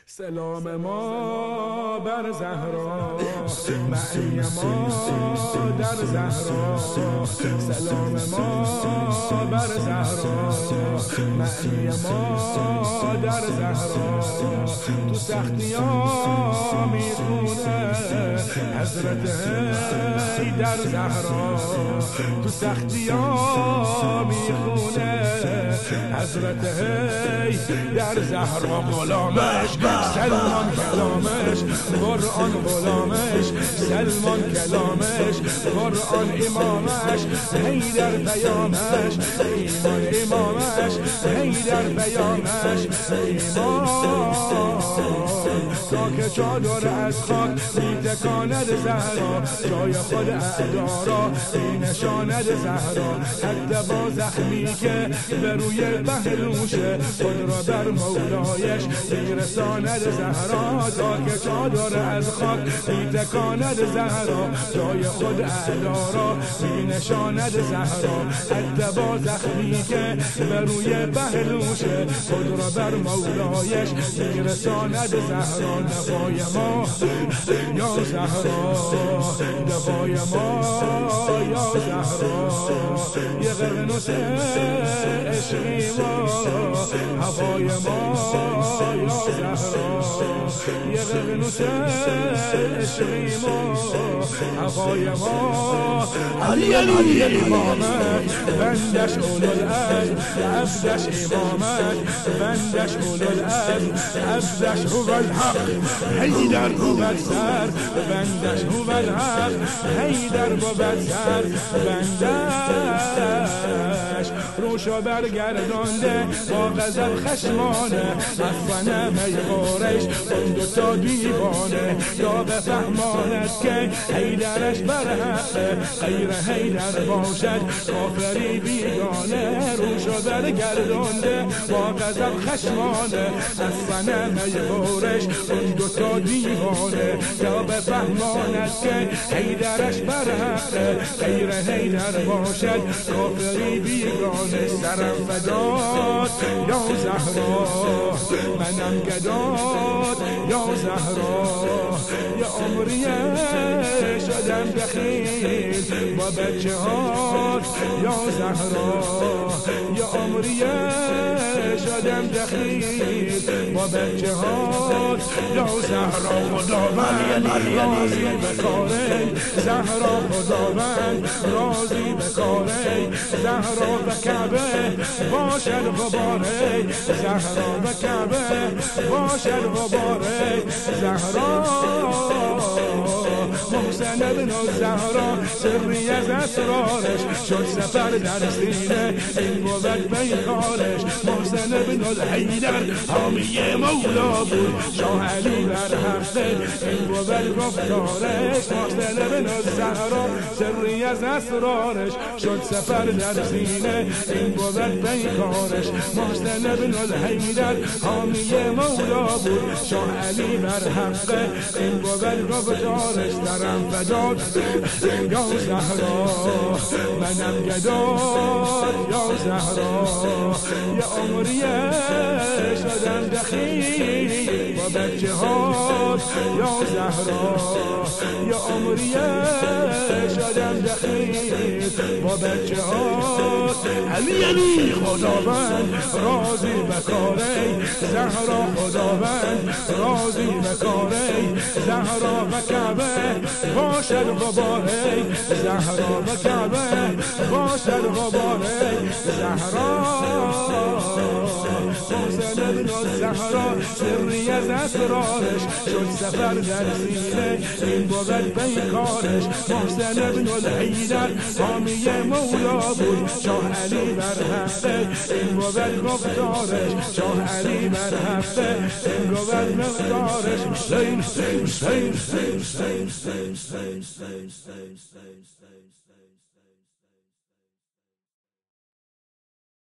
سلام ما بر زهرا، معنی ما در زهرا. سلام ما بر زهرا، معنی ما در زهرا. تو سختی ها میخونه حضرت در زهرا. تو سختی ها میخونه حضرت در زهرا. غلامش سلمان کلامش، قرآن غلامش سلمان کلامش، قرآن امامش حیدر پیامش، ایمان امامش حیدر پیامش. ایمان تا که چادر از خاک میتکاند زهرا، جای خود اعدا را مینشاند زهرا. حتی با زخمی که به روی پهلوشه، خود را بر مولایش میرساند زهرا. تا که چادر از خاک میتکاند زهرا، جای خود اعدا را مینشاند زهرا. حتی با زخمی که به روی پهلوشه، خود را بر مولایش میرساند زهرا. نوای ما یا زهرا، نوای ما یا زهرا. یه قرنوس عشقی ما، هوای ما یا زهرا. یه قرنوس عشقی ما، هوای ما. علی امامت بندش اولوالعزم، عبدش امامت بندش اولوالعزم، عبدش هو الحق حیدر بود سر، بندش هو الحق حیدر بود سر. بندش روشا برگردانده با غضب خشمانه، از صنم قریش اون دوتا دیوانه. تا بفهماند که حیدرش برحقه، غیر حیدر باشد کافری بیگانه. روشا برگردانده با غضب خشمانه، از صنم قریش اون دوتا دیوانه. تا بفهماند که حیدرش برحقه، غیر حیدر باشد کافری بیگانه. سرم فدات یا زهرا، منم گدات یا زهرا. یا عمریه شدم بخیل با بچه هات یا زهرا. یا عمریه شدم بخیل با بچه هات یا زهرا. خداوند راضی به کاره زهرا، خداوند راضی به کاره زهرا. به کعبه باشد غباره زهرا، به کعبه باشد غباره زهرا. محسن ابن زهرا سری از اسرارش شد سفر در سینه، این بود بیکارش. محسن ابن الحیدر حامی مولا بود، شاه علی بر حقه این بود گفتارش. محسن ابن زهرا سری از اسرارش شد سفر در سینه، این بود بیکارش. محسن ابن الحیدر حامی مولا بود، شاه علی بر حقه این بود گفتارش. درم فدات یا زهرا، منم گدات یا زهرا. یه عمریه شدم دخیل با بچه هات یا زهرا. یه عمریه شدم دخیل با بچه هات. علی خداوند راضی به کاره زهرا، خداوند راضی به کاره زهرا. و کعبه باشد غباره زهرا، و کعبه باشد غباره زهرا. محسن ابن زهرا سری از اسرارش شد سفر در سینه، این بود بیکارش. محسن ابن الحیدر حامی مولا بود، شاه علی بر حقه این بود گفتارش. شاه علی بر حقه این بود گفتارش. حسین حسین حسین حسین حسین حسین حسین حسین.